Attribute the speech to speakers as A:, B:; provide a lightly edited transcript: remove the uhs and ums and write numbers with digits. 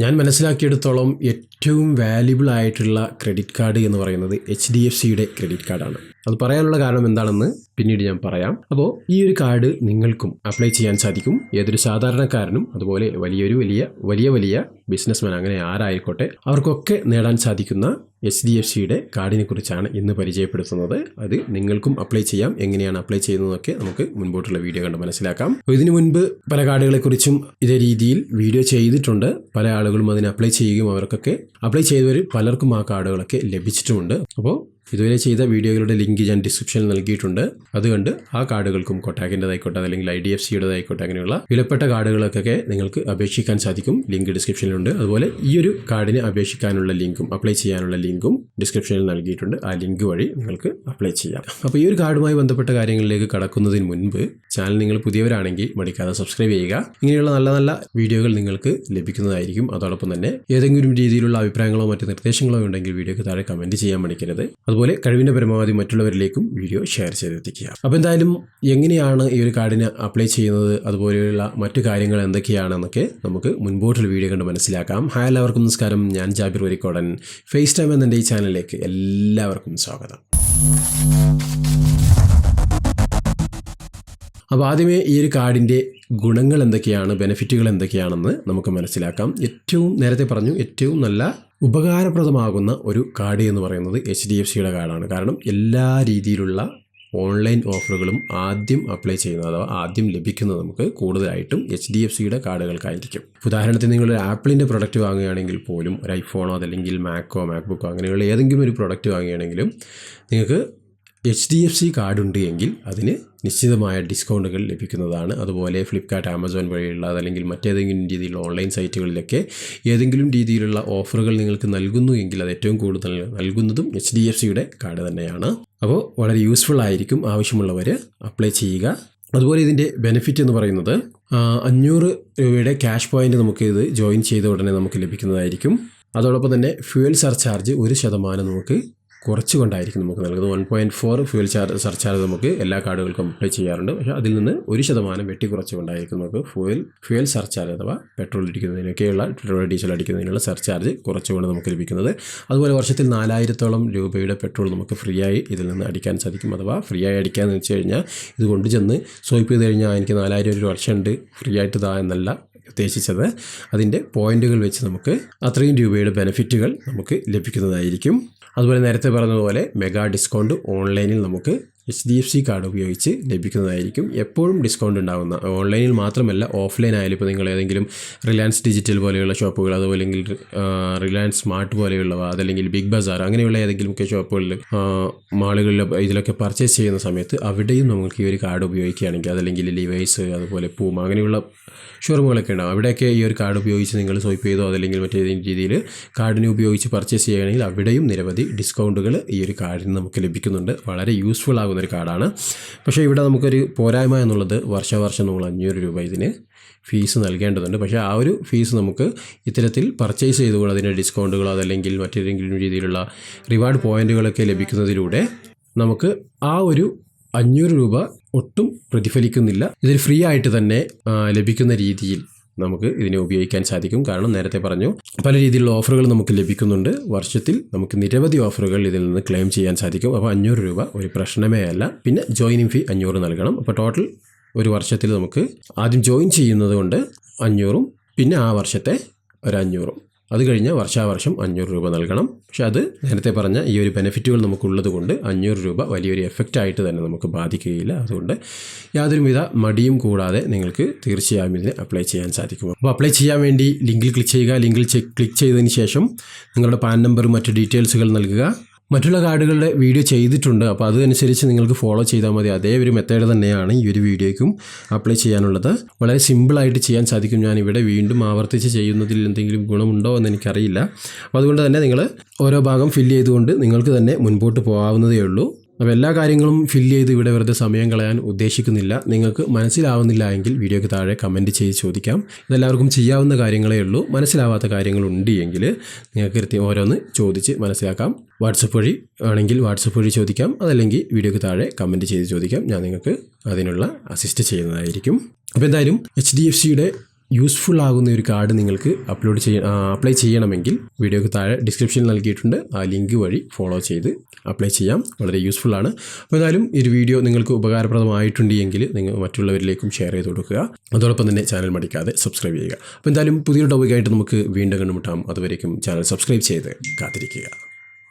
A: ഞാൻ മനസ്സിലാക്കിയെടുത്തോളം ഏറ്റവും വാല്യുബിൾ ആയിട്ടുള്ള ക്രെഡിറ്റ് കാർഡ് എന്ന് പറയുന്നത് HDFCയുടെ ക്രെഡിറ്റ് കാർഡാണ്. അത് പറയാനുള്ള കാരണം എന്താണെന്ന് പിന്നീട് ഞാൻ പറയാം. അപ്പോൾ ഈ ഒരു കാർഡ് നിങ്ങൾക്കും അപ്ലൈ ചെയ്യാൻ സാധിക്കും. ഏതൊരു സാധാരണക്കാരനും അതുപോലെ വലിയ ബിസിനസ്മാൻ അങ്ങനെ ആരായിക്കോട്ടെ അവർക്കൊക്കെ നേടാൻ സാധിക്കുന്ന HDFCയുടെ കാർഡിനെ കുറിച്ചാണ് ഇന്ന് പരിചയപ്പെടുത്തുന്നത്. അത് നിങ്ങൾക്കും അപ്ലൈ ചെയ്യാം. എങ്ങനെയാണ് അപ്ലൈ ചെയ്യുന്നതൊക്കെ നമുക്ക് മുൻപോട്ടുള്ള വീഡിയോ കണ്ട് മനസ്സിലാക്കാം. ഇതിനു മുൻപ് പല കാർഡുകളെക്കുറിച്ചും ഇതേ രീതിയിൽ വീഡിയോ ചെയ്തിട്ടുണ്ട്. പല ആളുകളും അതിന് അപ്ലൈ ചെയ്യുകയും അവർക്കൊക്കെ അപ്ലൈ ചെയ്തവർ പലർക്കും ആ കാർഡുകളൊക്കെ ലഭിച്ചിട്ടുമുണ്ട്. അപ്പോൾ ഇതുവരെ ചെയ്ത വീഡിയോകളുടെ ലിങ്ക് ഞാൻ ഡിസ്ക്രിപ്ഷനിൽ നൽകിയിട്ടുണ്ട്. അതുകൊണ്ട് ആ കാർഡുകൾക്കും കൊട്ടാക്കിൻ്റെതായിക്കോട്ടെ അല്ലെങ്കിൽ IDFCയുടേതായിക്കോട്ടെ അങ്ങനെയുള്ള വിലപ്പെട്ട കാർഡുകൾക്കൊക്കെ നിങ്ങൾക്ക് അപേക്ഷിക്കാൻ സാധിക്കും. ലിങ്ക് ഡിസ്ക്രിപ്ഷനിലുണ്ട്. അതുപോലെ ഈ ഒരു കാർഡിന് അപേക്ഷിക്കാനുള്ള ലിങ്കും അപ്ലൈ ചെയ്യാനുള്ള ലിങ്കും ഡിസ്ക്രിപ്ഷനിൽ നൽകിയിട്ടുണ്ട്. ആ ലിങ്ക് വഴി നിങ്ങൾക്ക് അപ്ലൈ ചെയ്യാം. അപ്പോൾ ഈ ഒരു കാർഡുമായി ബന്ധപ്പെട്ട കാര്യങ്ങളിലേക്ക് കടക്കുന്നതിന് മുൻപ് ചാനൽ നിങ്ങൾ പുതിയവരാണെങ്കിൽ മടിക്കാതെ സബ്സ്ക്രൈബ് ചെയ്യുക. ഇങ്ങനെയുള്ള നല്ല നല്ല വീഡിയോകൾ നിങ്ങൾക്ക് ലഭിക്കുന്നതായിരിക്കും. അതോടൊപ്പം തന്നെ ഏതെങ്കിലും രീതിയിലുള്ള അഭിപ്രായങ്ങളോ മറ്റ് നിർദ്ദേശങ്ങളോ ഉണ്ടെങ്കിൽ വീഡിയോക്ക് താഴെ കമൻറ്റ് ചെയ്യാൻ മടിക്കരുത്. അതുപോലെ കഴിവിൻ്റെ പരമാവധി മറ്റുള്ളവരിലേക്കും വീഡിയോ ഷെയർ ചെയ്തെത്തിക്കുക. അപ്പോൾ എന്തായാലും എങ്ങനെയാണ് ഈ ഒരു കാർഡിന് അപ്ലൈ ചെയ്യുന്നത്, അതുപോലെയുള്ള മറ്റു കാര്യങ്ങൾ എന്തൊക്കെയാണെന്നൊക്കെ നമുക്ക് മുൻപോട്ടുള്ള വീഡിയോ കണ്ട് മനസ്സിലാക്കാം. ഹായ്, എല്ലാവർക്കും നമസ്കാരം. ഞാൻ ജാബിർ വരിക്കോടൻ. ഫേസ് ടൈം എന്ന ഈ ചാനലിലേക്ക് എല്ലാവർക്കും സ്വാഗതം. അപ്പോൾ ആദ്യമേ ഈ ഒരു കാർഡിൻ്റെ ഗുണങ്ങൾ എന്തൊക്കെയാണ്, ബെനിഫിറ്റുകൾ എന്തൊക്കെയാണെന്ന് നമുക്ക് മനസ്സിലാക്കാം. നേരത്തെ പറഞ്ഞു ഏറ്റവും നല്ല ഉപകാരപ്രദമാകുന്ന ഒരു കാർഡ് എന്ന് പറയുന്നത് HDFCയുടെ കാർഡാണ്. കാരണം എല്ലാ രീതിയിലുള്ള ഓൺലൈൻ ഓഫറുകളും ആദ്യം അപ്ലൈ ചെയ്യുന്നത് അഥവാ ആദ്യം ലഭിക്കുന്നത് നമുക്ക് കൂടുതലായിട്ടും HDFCയുടെ കാർഡുകൾക്കായിരിക്കും. ഉദാഹരണത്തിന് നിങ്ങളൊരു ആപ്പിളിൻ്റെ പ്രൊഡക്റ്റ് വാങ്ങുകയാണെങ്കിൽ പോലും, ഒരു ഐഫോണോ അതല്ലെങ്കിൽ മാക്ബുക്കോ അങ്ങനെയുള്ള ഏതെങ്കിലും ഒരു പ്രൊഡക്റ്റ് വാങ്ങുകയാണെങ്കിലും നിങ്ങൾക്ക് HDFC കാർഡ് ഉണ്ട് എങ്കിൽ അതിന് നിശ്ചിതമായ ഡിസ്കൗണ്ടുകൾ ലഭിക്കുന്നതാണ്. അതുപോലെ ഫ്ലിപ്കാർട്ട്, ആമസോൺ വഴിയുള്ള അതല്ലെങ്കിൽ മറ്റേതെങ്കിലും രീതിയിലുള്ള ഓൺലൈൻ സൈറ്റുകളിലൊക്കെ ഏതെങ്കിലും രീതിയിലുള്ള ഓഫറുകൾ നിങ്ങൾക്ക് നൽകുന്നു എങ്കിൽ അത് ഏറ്റവും കൂടുതൽ നൽകുന്നതും HDFCയുടെ കാർഡ് തന്നെയാണ്. അപ്പോൾ വളരെ യൂസ്ഫുൾ ആയിരിക്കും. ആവശ്യമുള്ളവർ അപ്ലൈ ചെയ്യുക. അതുപോലെ ഇതിൻ്റെ ബെനിഫിറ്റ് എന്ന് പറയുന്നത് 500 രൂപയുടെ ക്യാഷ് പോയിൻ്റ് നമുക്ക് ഇത് ജോയിൻ ചെയ്ത ഉടനെ നമുക്ക് ലഭിക്കുന്നതായിരിക്കും. അതോടൊപ്പം തന്നെ ഫ്യൂവൽ സർചാർജ് 1% നമുക്ക് കുറച്ചുകൊണ്ടായിരിക്കും നമുക്ക് നൽകുന്നത്. 1.4 ഫ്യൂവൽ സർചാർജ് നമുക്ക് എല്ലാ കാർഡുകൾക്കും അപ്ലൈ ചെയ്യാറുണ്ട്. പക്ഷേ അതിൽ നിന്ന് 1% വെട്ടിക്കുറച്ചുകൊണ്ടായിരിക്കും നമുക്ക് ഫ്യൂവൽ സർചാർജ് അഥവാ പെട്രോൾ അടിക്കുന്നതിനൊക്കെയുള്ള ഡീസൽ അടിക്കുന്നതിനുള്ള സർചാർജ് കുറച്ചുകൊണ്ട് നമുക്ക് ലഭിക്കുന്നത്. അതുപോലെ വർഷത്തിൽ 4000-ഓളം രൂപയുടെ പെട്രോൾ നമുക്ക് ഫ്രീ ആയി ഇതിൽ നിന്ന് അടിക്കാൻ സാധിക്കും. അഥവാ ഫ്രീ ആയി അടിക്കാമെന്ന് വെച്ച് കഴിഞ്ഞാൽ ഇത് കൊണ്ട് ചെന്ന് സ്വൈപ്പ് ചെയ്ത് കഴിഞ്ഞാൽ എനിക്ക് 4000 ഒരു വർഷമുണ്ട് ഫ്രീ ആയിട്ട് താ എന്നല്ല ഉദ്ദേശിച്ചത്. അതിൻ്റെ പോയിന്റുകൾ വെച്ച് നമുക്ക് അത്രയും രൂപയുടെ ബെനിഫിറ്റുകൾ നമുക്ക് ലഭിക്കുന്നതായിരിക്കും. അതുപോലെ നേരത്തെ പറഞ്ഞതുപോലെ മെഗാ ഡിസ്കൗണ്ട് ഓൺലൈനിൽ നമുക്ക് HDFC കാർഡ് ഉപയോഗിച്ച് ലഭിക്കുന്നതായിരിക്കും. എപ്പോഴും ഡിസ്കൗണ്ട് ഉണ്ടാകുന്ന, ഓൺലൈനിൽ മാത്രമല്ല ഓഫ്ലൈൻ ആയാലും ഇപ്പോൾ നിങ്ങൾ ഏതെങ്കിലും റിലയൻസ് ഡിജിറ്റൽ പോലെയുള്ള ഷോപ്പുകൾ, അതുപോലെ റിലയൻസ് സ്മാർട്ട് പോലെയുള്ളവ, അതല്ലെങ്കിൽ ബിഗ് ബസാർ അങ്ങനെയുള്ള ഏതെങ്കിലുമൊക്കെ ഷോപ്പുകളിൽ, മാളുകളിൽ ഇതിലൊക്കെ പർച്ചേസ് ചെയ്യുന്ന സമയത്ത് അവിടെയും നമുക്ക് ഈ ഒരു കാർഡ് ഉപയോഗിക്കുകയാണെങ്കിൽ, അതല്ലെങ്കിൽ ലിവൈസ്, അതുപോലെ പൂമ അങ്ങനെയുള്ള ഷോറൂമുകളൊക്കെ ഉണ്ടാകും. അവിടെയൊക്കെ ഈ ഒരു കാർഡ് ഉപയോഗിച്ച് നിങ്ങൾ സ്വൈപ്പ് ചെയ്തോ അതല്ലെങ്കിൽ മറ്റേതെങ്കിലും രീതിയിൽ കാർഡിനെ ഉപയോഗിച്ച് പർച്ചേസ് ചെയ്യുകയാണെങ്കിൽ അവിടെയും നിരവധി ഡിസ്കൗണ്ടുകൾ ഈ ഒരു കാർഡിന് നമുക്ക് ലഭിക്കുന്നുണ്ട്. വളരെ യൂസ്ഫുൾ ആകുന്ന ഒരു കാർഡാണ്. പക്ഷേ ഇവിടെ നമുക്കൊരു പോരായ്മ എന്നുള്ളത് വർഷം നമ്മൾ 500 രൂപ ഇതിന് ഫീസ് നൽകേണ്ടതുണ്ട്. പക്ഷേ ആ ഒരു ഫീസ് നമുക്ക് ഇത്തരത്തിൽ പർച്ചേസ് ചെയ്തുകൊണ്ട് അതിൻ്റെ ഡിസ്കൗണ്ടുകളോ അതല്ലെങ്കിൽ മറ്റേതെങ്കിലും രീതിയിലുള്ള റിവാർഡ് പോയിന്റുകളൊക്കെ ലഭിക്കുന്നതിലൂടെ നമുക്ക് ആ ഒരു 500 രൂപ ഒട്ടും പ്രതിഫലിക്കുന്നില്ല. ഇതിൽ ഫ്രീ ആയിട്ട് തന്നെ ലഭിക്കുന്ന രീതിയിൽ നമുക്ക് ഇതിനെ ഉപയോഗിക്കാൻ സാധിക്കും. കാരണം നേരത്തെ പറഞ്ഞു പല രീതിയിലുള്ള ഓഫറുകൾ നമുക്ക് ലഭിക്കുന്നുണ്ട്. വർഷത്തിൽ നമുക്ക് നിരവധി ഓഫറുകൾ ഇതിൽ നിന്ന് ക്ലെയിം ചെയ്യാൻ സാധിക്കും. അപ്പോൾ 500 രൂപ ഒരു പ്രശ്നമേ അല്ല. പിന്നെ ജോയിനിങ് ഫീ 500 നൽകണം. അപ്പോൾ ടോട്ടൽ ഒരു വർഷത്തിൽ നമുക്ക് ആദ്യം ജോയിൻ ചെയ്യുന്നത് കൊണ്ട് 500, പിന്നെ ആ വർഷത്തെ ഒരു 500, അത് കഴിഞ്ഞ് വർഷാവർഷം 500 രൂപ നൽകണം. പക്ഷെ അത് നേരത്തെ പറഞ്ഞ ഈ ഒരു ബെനിഫിറ്റുകൾ നമുക്കുള്ളത് കൊണ്ട് 500 രൂപ വലിയൊരു എഫക്റ്റായിട്ട് തന്നെ നമുക്ക് ബാധിക്കുകയില്ല. അതുകൊണ്ട് യാതൊരുവിധ മടിയും കൂടാതെ നിങ്ങൾക്ക് തീർച്ചയായും ഇതിന് അപ്ലൈ ചെയ്യാൻ സാധിക്കും. അപ്പോൾ അപ്ലൈ ചെയ്യാൻ വേണ്ടി ലിങ്കിൽ ക്ലിക്ക് ചെയ്യുക. ലിങ്കിൽ ക്ലിക്ക് ചെയ്തതിന് ശേഷം നിങ്ങളുടെ പാൻ നമ്പറും മറ്റ് ഡീറ്റെയിൽസുകൾ നൽകുക. മറ്റുള്ള കാർഡുകളുടെ വീഡിയോ ചെയ്തിട്ടുണ്ട്. അപ്പോൾ അതനുസരിച്ച് നിങ്ങൾക്ക് ഫോളോ ചെയ്താൽ മതി. അതേ ഒരു മെത്തേഡ് തന്നെയാണ് ഈ ഒരു വീഡിയോയ്ക്കും അപ്ലൈ ചെയ്യാനുള്ളത്. വളരെ സിമ്പിളായിട്ട് ചെയ്യാൻ സാധിക്കും. ഞാനിവിടെ വീണ്ടും ആവർത്തിച്ച് ചെയ്യുന്നതിൽ എന്തെങ്കിലും ഗുണമുണ്ടോ എന്ന് എനിക്കറിയില്ല. അപ്പോൾ അതുകൊണ്ട് തന്നെ നിങ്ങൾ ഓരോ ഭാഗം ഫില്ല് ചെയ്തുകൊണ്ട് നിങ്ങൾക്ക് തന്നെ മുൻപോട്ട് പോകാവുന്നതേ ഉള്ളൂ. അപ്പോൾ എല്ലാ കാര്യങ്ങളും ഫില്ല് ചെയ്ത് ഇവിടെ വെറുതെ സമയം കളയാൻ ഉദ്ദേശിക്കുന്നില്ല. നിങ്ങൾക്ക് മനസ്സിലാവുന്നില്ല എങ്കിൽ വീഡിയോയ്ക്ക് താഴെ കമൻറ്റ് ചെയ്ത് ചോദിക്കാം. ഇതെല്ലാവർക്കും ചെയ്യാവുന്ന കാര്യങ്ങളേ ഉള്ളൂ. മനസ്സിലാവാത്ത കാര്യങ്ങളുണ്ട് എങ്കിൽ നിങ്ങൾക്ക് ഓരോന്ന് ചോദിച്ച് മനസ്സിലാക്കാം. വാട്സപ്പ് വഴി ആണെങ്കിൽ വാട്സപ്പ് വഴി ചോദിക്കാം, അതല്ലെങ്കിൽ വീഡിയോയ്ക്ക് താഴെ കമൻറ്റ് ചെയ്ത് ചോദിക്കാം. ഞാൻ നിങ്ങൾക്ക് അതിനുള്ള അസിസ്റ്റ് ചെയ്യുന്നതായിരിക്കും. അപ്പോൾ എന്തായാലും HDFCയുടെ യൂസ്ഫുൾ ആകുന്ന ഒരു കാർഡ് നിങ്ങൾക്ക് അപ്ലൈ ചെയ്യണമെങ്കിൽ വീഡിയോക്ക് താഴെ ഡിസ്ക്രിപ്ഷനിൽ നൽകിയിട്ടുണ്ട്. ആ ലിങ്ക് വഴി ഫോളോ ചെയ്ത് അപ്ലൈ ചെയ്യാം. വളരെ യൂസ്ഫുൾ ആണ്. അപ്പോൾ എന്തായാലും ഈ ഒരു വീഡിയോ നിങ്ങൾക്ക് ഉപകാരപ്രദമായിട്ടുണ്ടെങ്കിൽ നിങ്ങൾ മറ്റുള്ളവരിലേക്കും ഷെയർ ചെയ്ത് കൊടുക്കുക. അതോടൊപ്പം തന്നെ ചാനൽ മടിക്കാതെ സബ്സ്ക്രൈബ് ചെയ്യുക. അപ്പോൾ എന്തായാലും പുതിയൊരു ടോപ്പിക്കായിട്ട് നമുക്ക് വീണ്ടും കണ്ടുമുട്ടാം. അതുവരേക്കും ചാനൽ സബ്സ്ക്രൈബ് ചെയ്ത് കാത്തിരിക്കുക.